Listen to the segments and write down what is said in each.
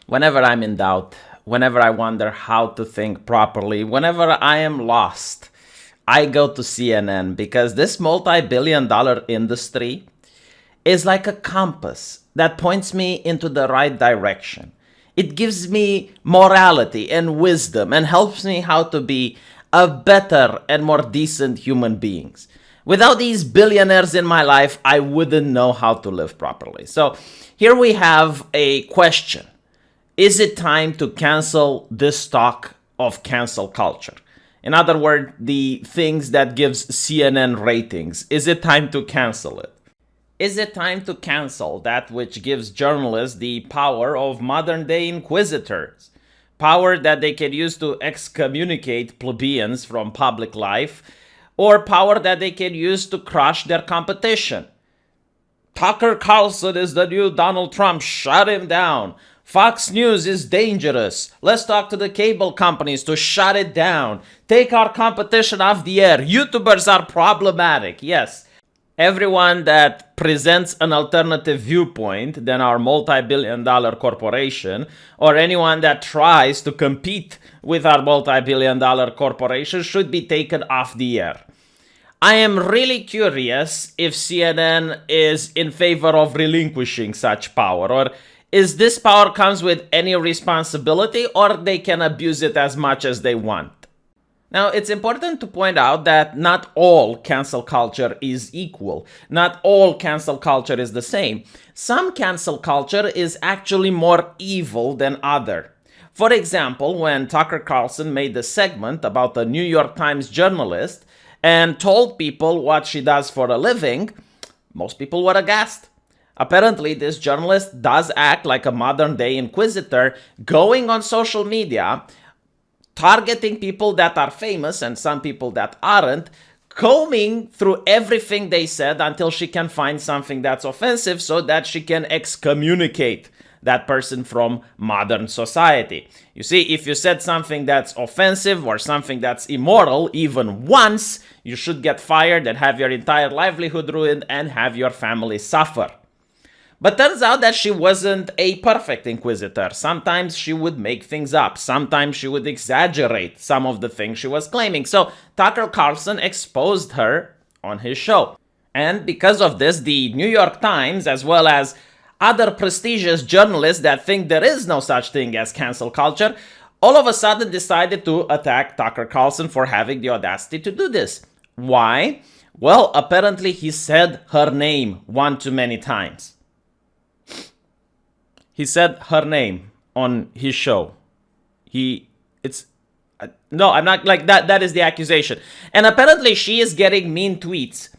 Whenever I'm in doubt, whenever I wonder how to think properly, whenever I am lost, I go to CNN because this multi-billion-dollar industry is like a compass that points me into the right direction. It gives me morality and wisdom and helps me how to be a better and more decent human beings. Without these billionaires in my life, I wouldn't know how to live properly. So here we have a question. Is it time to cancel this stock of cancel culture? In other words, the things that gives CNN ratings. Is it time to cancel it? Is it time to cancel that which gives journalists the power of modern day inquisitors? Power that they can use to excommunicate plebeians from public life, or power that they can use to crush their competition. Tucker Carlson is the new Donald Trump. Shut him down. Fox News is dangerous. Let's talk to the cable companies to shut it down. Take our competition off the air. YouTubers are problematic. Yes. Everyone that presents an alternative viewpoint than our multi-billion-dollar corporation, or anyone that tries to compete with our multi-billion-dollar corporation, should be taken off the air. I am really curious if CNN is in favor of relinquishing such power, or is this power comes with any responsibility, or they can abuse it as much as they want. Now, it's important to point out that not all cancel culture is equal. Not all cancel culture is the same. Some cancel culture is actually more evil than other. For example, when Tucker Carlson made the segment about the New York Times journalist and told people what she does for a living, most people were aghast. Apparently, this journalist does act like a modern-day inquisitor, going on social media, targeting people that are famous and some people that aren't, combing through everything they said until she can find something that's offensive so that she can excommunicate that person from modern society. You see, if you said something that's offensive or something that's immoral even once, you should get fired and have your entire livelihood ruined and have your family suffer. But turns out that she wasn't a perfect inquisitor. Sometimes she would make things up. Sometimes she would exaggerate some of the things she was claiming. So Tucker Carlson exposed her on his show. And because of this, the New York Times, as well as other prestigious journalists that think there is no such thing as cancel culture, all of a sudden decided to attack Tucker Carlson for having the audacity to do this. Why? Well, apparently he said her name one too many times. He said her name on his show. No, I'm not like that. That is the accusation. And apparently she is getting mean tweets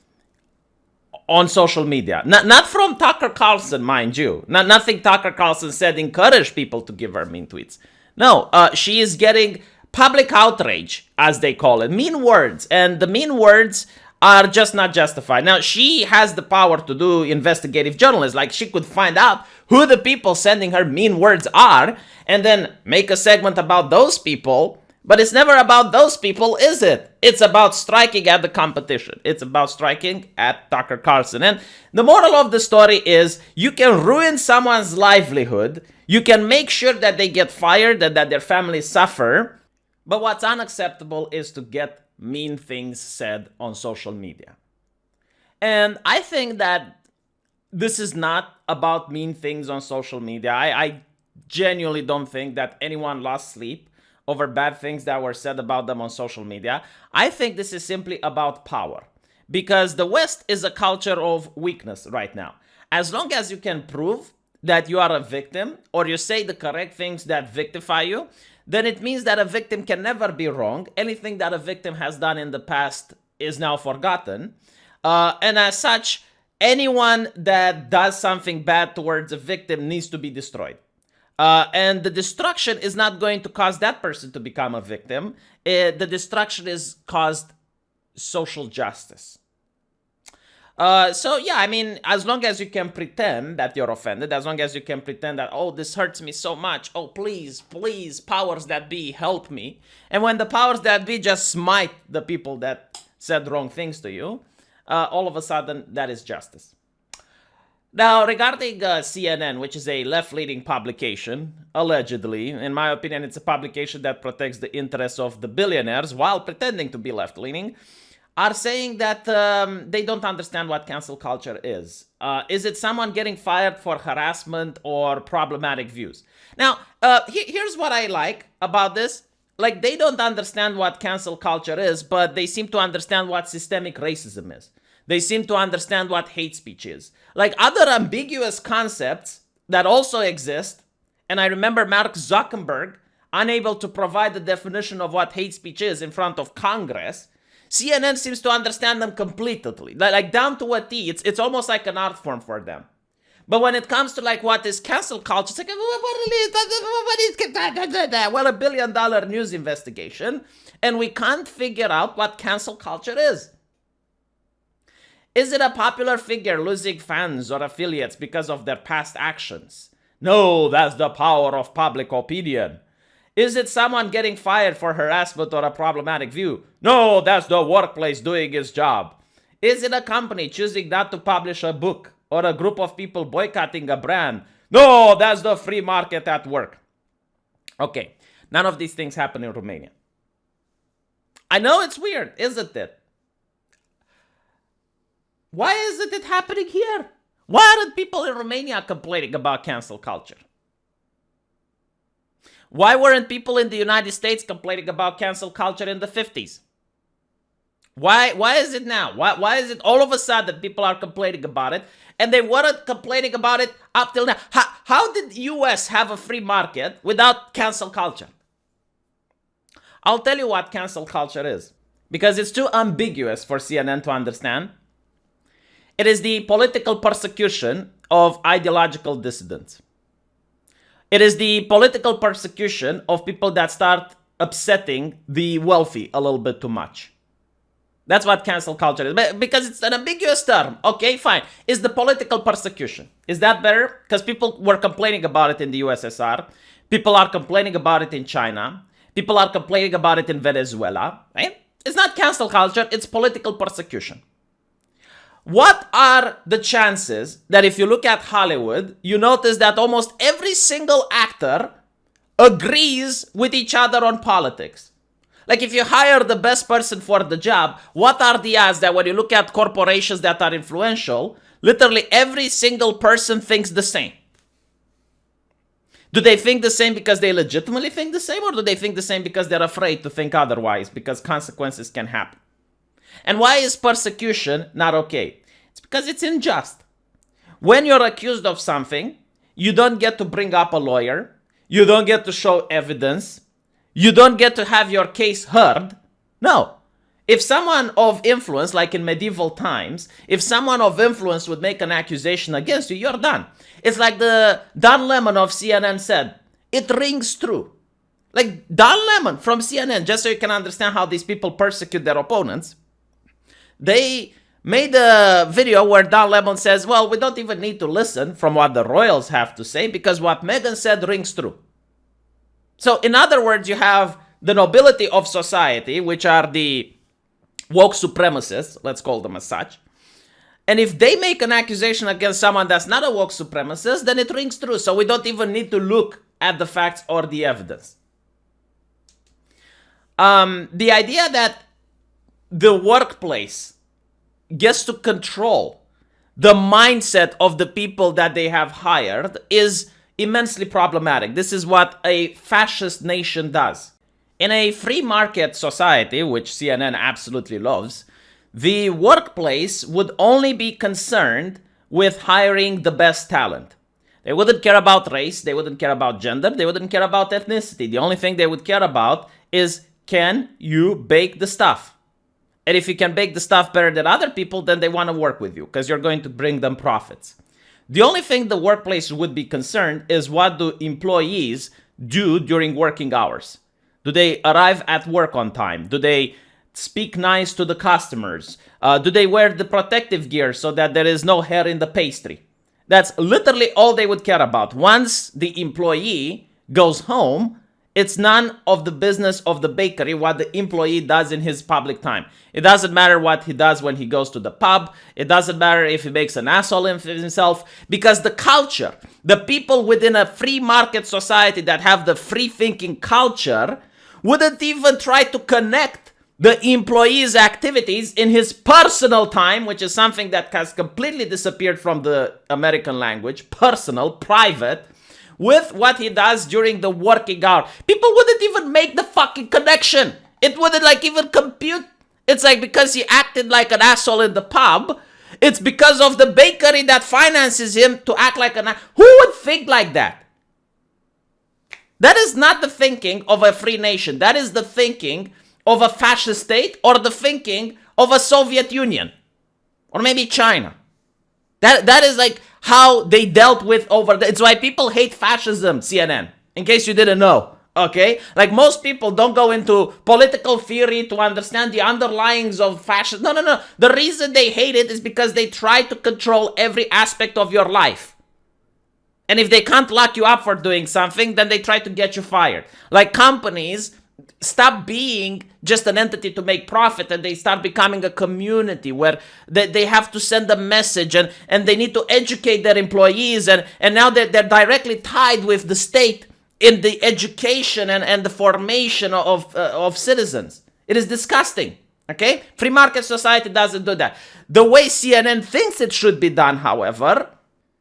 on social media. Not from Tucker Carlson, mind you. Nothing Tucker Carlson said encouraged people to give her mean tweets. No, she is getting public outrage, as they call it. Mean words. And the mean words are just not justified. Now, she has the power to do investigative journalism. Like, she could find out who the people sending her mean words are and then make a segment about those people. But it's never about those people, is it? It's about striking at the competition. It's about striking at Tucker Carlson. And the moral of the story is you can ruin someone's livelihood. You can make sure that they get fired and that their families suffer. But what's unacceptable is to get mean things said on social media. And I think that this is not about mean things on social media. I genuinely don't think that anyone lost sleep over bad things that were said about them on social media. I think this is simply about power. Because the West is a culture of weakness right now. As long as you can prove that you are a victim or you say the correct things that victify you, then it means that a victim can never be wrong. Anything that a victim has done in the past is now forgotten. And as such, anyone that does something bad towards a victim needs to be destroyed. And the destruction is not going to cause that person to become a victim. The destruction is caused social justice. So yeah, I mean, as long as you can pretend that you're offended, as long as you can pretend that, oh, this hurts me so much, oh, please, please, powers that be, help me. And when the powers that be just smite the people that said wrong things to you, all of a sudden, that is justice. Now, regarding CNN, which is a left-leaning publication, allegedly, in my opinion, it's a publication that protects the interests of the billionaires while pretending to be left-leaning, are saying that they don't understand what cancel culture is. Is it someone getting fired for harassment or problematic views? Now, here's what I like about this. Like, they don't understand what cancel culture is, but they seem to understand what systemic racism is. They seem to understand what hate speech is. Like other ambiguous concepts that also exist, and I remember Mark Zuckerberg unable to provide the definition of what hate speech is in front of Congress, CNN seems to understand them completely, like down to a T. It's almost like an art form for them. But when it comes to like what is cancel culture, it's like, well, $1 billion news investigation, and we can't figure out what cancel culture is. Is it a popular figure losing fans or affiliates because of their past actions? No, that's the power of public opinion. Is it someone getting fired for harassment or a problematic view? No, that's the workplace doing its job. Is it a company choosing not to publish a book or a group of people boycotting a brand? No, that's the free market at work. Okay, none of these things happen in Romania. I know it's weird, isn't it? Why isn't it happening here? Why aren't people in Romania complaining about cancel culture? Why weren't people in the United States complaining about cancel culture in the 50s? Why is it now? Why is it all of a sudden people are complaining about it and they weren't complaining about it up till now? How did the US have a free market without cancel culture? I'll tell you what cancel culture is, because it's too ambiguous for CNN to understand. It is the political persecution of ideological dissidents. It is the political persecution of people that start upsetting the wealthy a little bit too much. That's what cancel culture is. Because it's an ambiguous term. Okay, fine. Is the political persecution. Is that better? Because people were complaining about it in the USSR. People are complaining about it in China. People are complaining about it in Venezuela. Right? It's not cancel culture. It's political persecution. What are the chances that if you look at Hollywood, you notice that almost every single actor agrees with each other on politics? Like if you hire the best person for the job, what are the odds that when you look at corporations that are influential, literally every single person thinks the same? Do they think the same because they legitimately think the same, or do they think the same because they're afraid to think otherwise because consequences can happen? And why is persecution not okay? It's because it's unjust. When you're accused of something, you don't get to bring up a lawyer. You don't get to show evidence. You don't get to have your case heard. No. If someone of influence, like in medieval times, if someone of influence would make an accusation against you, you're done. It's like the Don Lemon of CNN said, it rings true. Like Don Lemon from CNN, just so you can understand how these people persecute their opponents. They made a video where Don Lemon says, well, we don't even need to listen from what the royals have to say because what Meghan said rings true. So in other words, you have the nobility of society, which are the woke supremacists, let's call them as such. And if they make an accusation against someone that's not a woke supremacist, then it rings true. So we don't even need to look at the facts or the evidence. The idea that the workplace gets to control the mindset of the people that they have hired is immensely problematic. This is what a fascist nation does. In a free market society, which CNN absolutely loves, the workplace would only be concerned with hiring the best talent. They wouldn't care about race, they wouldn't care about gender, they wouldn't care about ethnicity. The only thing they would care about is, can you bake the stuff? And if you can bake the stuff better than other people, then they want to work with you because you're going to bring them profits. The only thing the workplace would be concerned is, what do employees do during working hours? Do they arrive at work on time? Do they speak nice to the customers? Do they wear the protective gear so that there is no hair in the pastry? That's literally all they would care about. Once the employee goes home, It's none of the business of the bakery what the employee does in his public time. It doesn't matter what he does when he goes to the pub. It doesn't matter if he makes an asshole of himself, because the culture, the people within a free market society that have the free thinking culture wouldn't even try to connect the employee's activities in his personal time, which is something that has completely disappeared from the American language, personal, private, with what he does during the working hour. People wouldn't even make the fucking connection. It wouldn't even compute. It's because he acted like an asshole in the pub. It's because of the bakery that finances him to act like an asshole. Who would think like that? That is not the thinking of a free nation. That is the thinking of a fascist state, or the thinking of a Soviet Union, or maybe China. That is how they dealt with over there. It's why people hate fascism, CNN, in case you didn't know, okay? Most people don't go into political theory to understand the underlyings of fascism. No. The reason they hate it is because they try to control every aspect of your life. And if they can't lock you up for doing something, then they try to get you fired. Companies stop being just an entity to make profit, and they start becoming a community where they have to send a message, and they need to educate their employees, and now they're directly tied with the state in the education and the formation of citizens. It is disgusting, okay? Free market society doesn't do that. The way CNN thinks it should be done, however,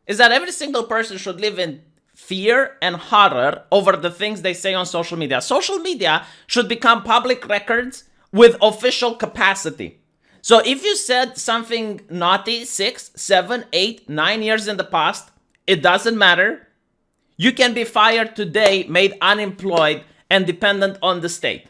is that every single person should live in fear and horror over the things they say on social media. Social media should become public records with official capacity. So if you said something naughty 6, 7, 8, 9 years in the past, it doesn't matter. You can be fired today, made unemployed, and dependent on the state.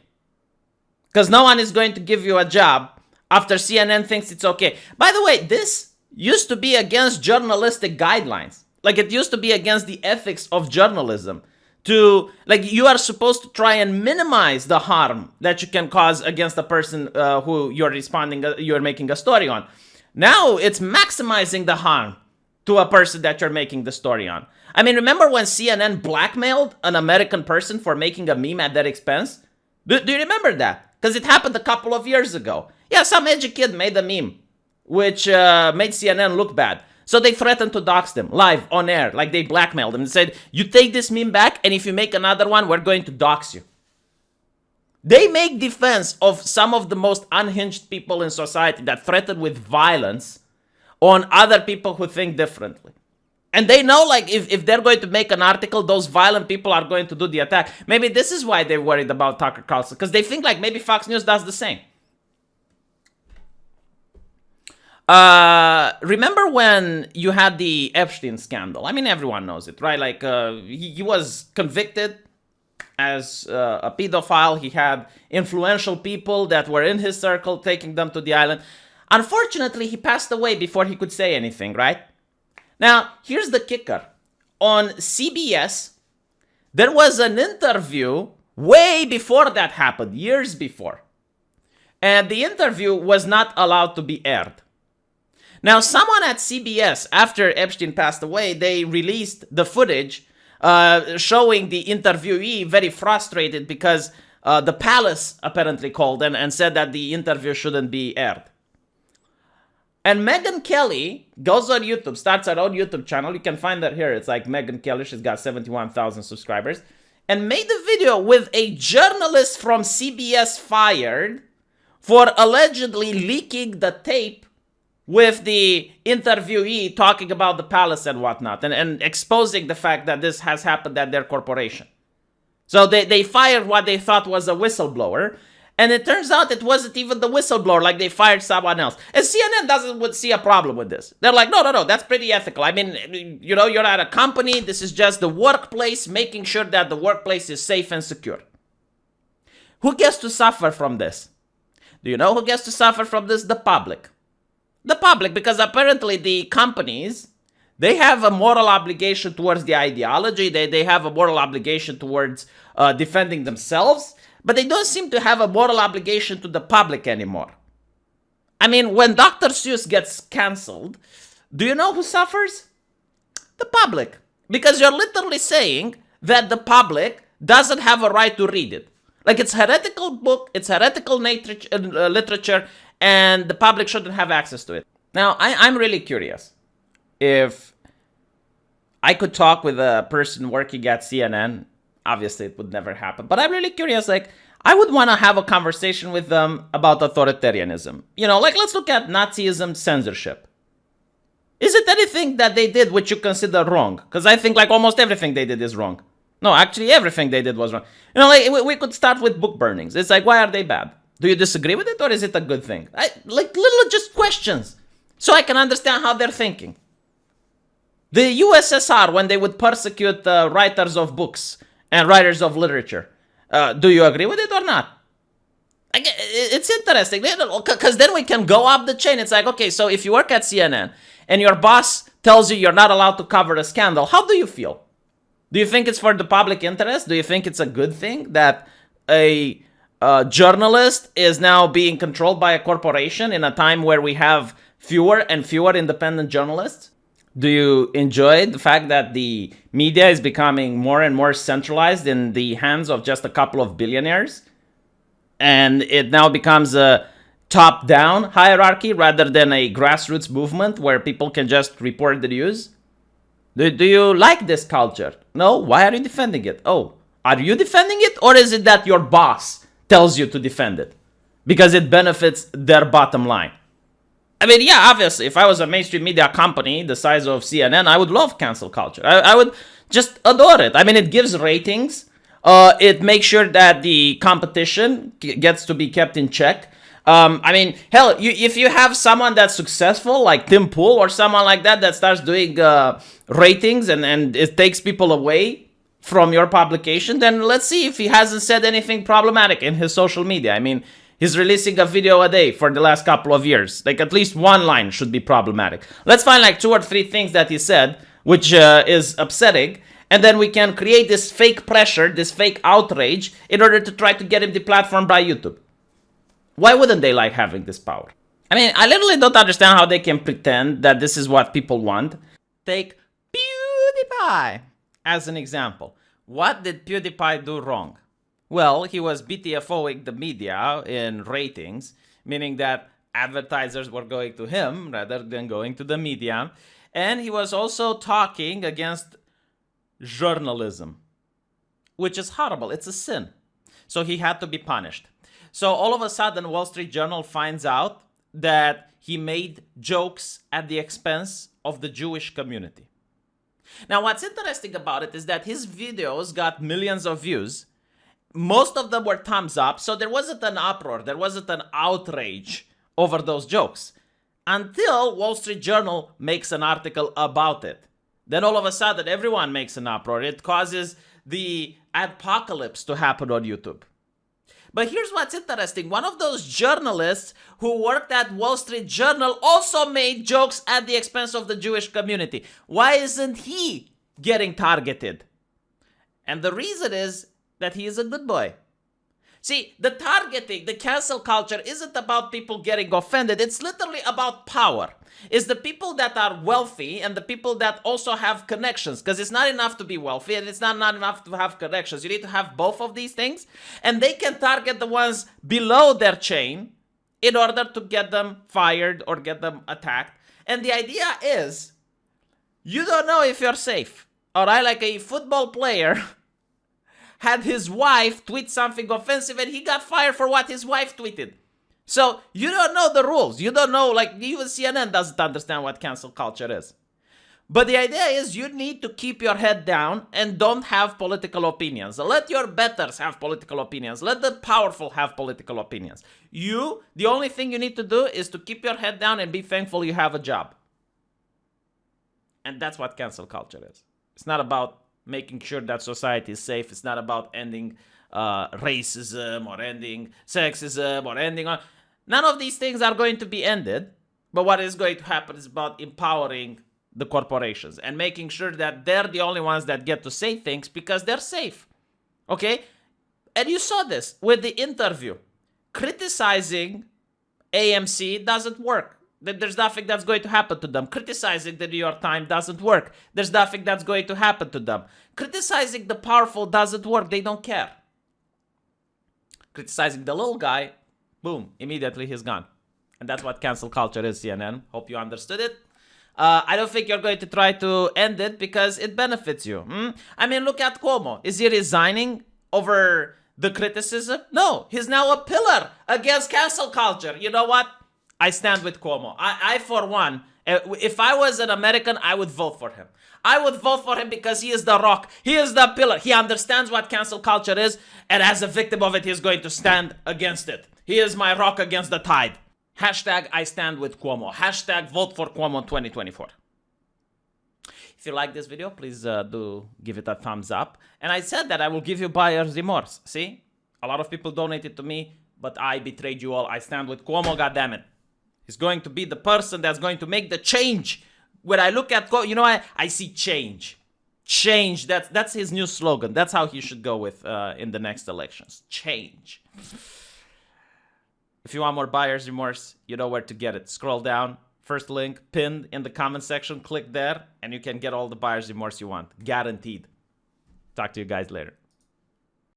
Because no one is going to give you a job after CNN thinks it's okay. By the way, this used to be against journalistic guidelines. It used to be against the ethics of journalism. You are supposed to try and minimize the harm that you can cause against the person who you're making a story on. Now it's maximizing the harm to a person that you're making the story on. I mean, remember when CNN blackmailed an American person for making a meme at their expense? Do you remember that? Because it happened a couple of years ago. Yeah, some edgy kid made a meme, which made CNN look bad. So they threatened to dox them live on air, they blackmailed them and said, you take this meme back, and if you make another one, we're going to dox you. They make defense of some of the most unhinged people in society that threaten with violence on other people who think differently. And they know, if they're going to make an article, those violent people are going to do the attack. Maybe this is why they're worried about Tucker Carlson, because they think maybe Fox News does the same. Remember when you had the Epstein scandal? I mean, everyone knows it, right? He was convicted as a pedophile. He had influential people that were in his circle taking them to the island. Unfortunately, he passed away before he could say anything, right? Now, here's the kicker. On CBS, there was an interview way before that happened, years before. And the interview was not allowed to be aired. Now, someone at CBS, after Epstein passed away, they released the footage showing the interviewee very frustrated because the palace apparently called and said that the interview shouldn't be aired. And Megyn Kelly goes on YouTube, starts her own YouTube channel. You can find that here. It's Megyn Kelly. She's got 71,000 subscribers. And made a video with a journalist from CBS fired for allegedly leaking the tape with the interviewee talking about the palace and whatnot, and exposing the fact that this has happened at their corporation. So they fired what they thought was a whistleblower, and it turns out it wasn't even the whistleblower, they fired someone else. And CNN would see a problem with this. They're like, no, that's pretty ethical. I mean, you're at a company, this is just the workplace, making sure that the workplace is safe and secure. Who gets to suffer from this? Do you know who gets to suffer from this? The public. The public, because apparently the companies, they have a moral obligation towards the ideology. They have a moral obligation towards defending themselves, but they don't seem to have a moral obligation to the public anymore. I mean, when Dr. Seuss gets canceled, do you know who suffers? The public. Because you're literally saying that the public doesn't have a right to read it. Like, it's heretical book, it's heretical literature, and the public shouldn't have access to it. Now, I'm really curious if I could talk with a person working at CNN. Obviously, it would never happen, but I'm really curious. Like, I would want to have a conversation with them about authoritarianism. You know, like, let's look at Nazism, censorship. Is it anything that they did which you consider wrong? Because I think like almost everything they did is wrong. No, actually, everything they did was wrong. You know, like, we could start with book burnings. It's like, why are they bad? Do you disagree with it, or is it a good thing? Like little just questions, so I can understand how they're thinking. The USSR, when they would persecute writers of books and writers of literature, do you agree with it or not? Like, it's interesting, because then we can go up the chain. It's like, okay, so if you work at CNN and your boss tells you you're not allowed to cover a scandal, how do you feel? Do you think it's for the public interest? Do you think it's a good thing that a journalist is now being controlled by a corporation in a time where we have fewer and fewer independent journalists? Do you enjoy the fact that the media is becoming more and more centralized in the hands of just a couple of billionaires? And it now becomes a top-down hierarchy rather than a grassroots movement where people can just report the news? Do you like this culture? No? Why are you defending it? Oh, are you defending it? Or is it that your boss tells you to defend it because it benefits their bottom line? I mean, yeah, obviously, if I was a mainstream media company the size of CNN, I would love cancel culture. I would just adore it. I mean, it gives ratings. It makes sure that the competition gets to be kept in check. I mean, hell, if you have someone that's successful, like Tim Pool or someone like that starts doing ratings and it takes people away from your publication, then let's see if he hasn't said anything problematic in his social media. I mean, he's releasing a video a day for the last couple of years. Like, at least one line should be problematic. Let's find like 2 or 3 things that he said, which is upsetting. And then we can create this fake pressure, this fake outrage, in order to try to get him deplatformed by YouTube. Why wouldn't they like having this power? I mean, I literally don't understand how they can pretend that this is what people want. Take PewDiePie as an example. What did PewDiePie do wrong? Well, he was BTFOing the media in ratings, meaning that advertisers were going to him rather than going to the media. And he was also talking against journalism, which is horrible. It's a sin. So he had to be punished. So all of a sudden, Wall Street Journal finds out that he made jokes at the expense of the Jewish community. Now, what's interesting about it is that his videos got millions of views. Most of them were thumbs up, so there wasn't an uproar, there wasn't an outrage over those jokes until Wall Street Journal makes an article about it. Then all of a sudden, everyone makes an uproar. It causes the apocalypse to happen on YouTube. But here's what's interesting. One of those journalists who worked at Wall Street Journal also made jokes at the expense of the Jewish community. Why isn't he getting targeted? And the reason is that he is a good boy. See, the targeting, the cancel culture isn't about people getting offended. It's literally about power. It's the people that are wealthy and the people that also have connections. Because it's not enough to be wealthy and it's not enough to have connections. You need to have both of these things. And they can target the ones below their chain in order to get them fired or get them attacked. And the idea is, you don't know if you're safe. All right, like a football player had his wife tweet something offensive and he got fired for what his wife tweeted. So you don't know the rules. You don't know, like even CNN doesn't understand what cancel culture is. But the idea is you need to keep your head down and don't have political opinions. Let your betters have political opinions. Let the powerful have political opinions. The only thing you need to do is to keep your head down and be thankful you have a job. And that's what cancel culture is. It's not about making sure that society is safe. It's not about ending racism or ending sexism or ending on. None of these things are going to be ended. But what is going to happen is about empowering the corporations and making sure that they're the only ones that get to say things because they're safe. Okay? And you saw this with the interview. Criticizing AMC doesn't work. There's nothing that's going to happen to them. Criticizing the New York Times doesn't work. There's nothing that's going to happen to them. Criticizing the powerful doesn't work. They don't care. Criticizing the little guy, boom, immediately he's gone. And that's what cancel culture is, CNN. Hope you understood it. I don't think you're going to try to end it because it benefits you. I mean, look at Cuomo. Is he resigning over the criticism? No, he's now a pillar against cancel culture. You know what? I stand with Cuomo. I for one, if I was an American, I would vote for him. I would vote for him because he is the rock. He is the pillar. He understands what cancel culture is, and as a victim of it, he's going to stand against it. He is my rock against the tide. Hashtag I stand with Cuomo. Hashtag vote for Cuomo 2024. If you like this video, please do give it a thumbs up. And I said that I will give you buyer's remorse. See? A lot of people donated to me, but I betrayed you all. I stand with Cuomo, goddammit. He's going to be the person that's going to make the change. When I look at Cuomo, you know, I see change. Change. That's his new slogan. That's how he should go with in the next elections. Change. If you want more buyer's remorse, you know where to get it. Scroll down. First link pinned in the comment section. Click there, and you can get all the buyer's remorse you want. Guaranteed. Talk to you guys later.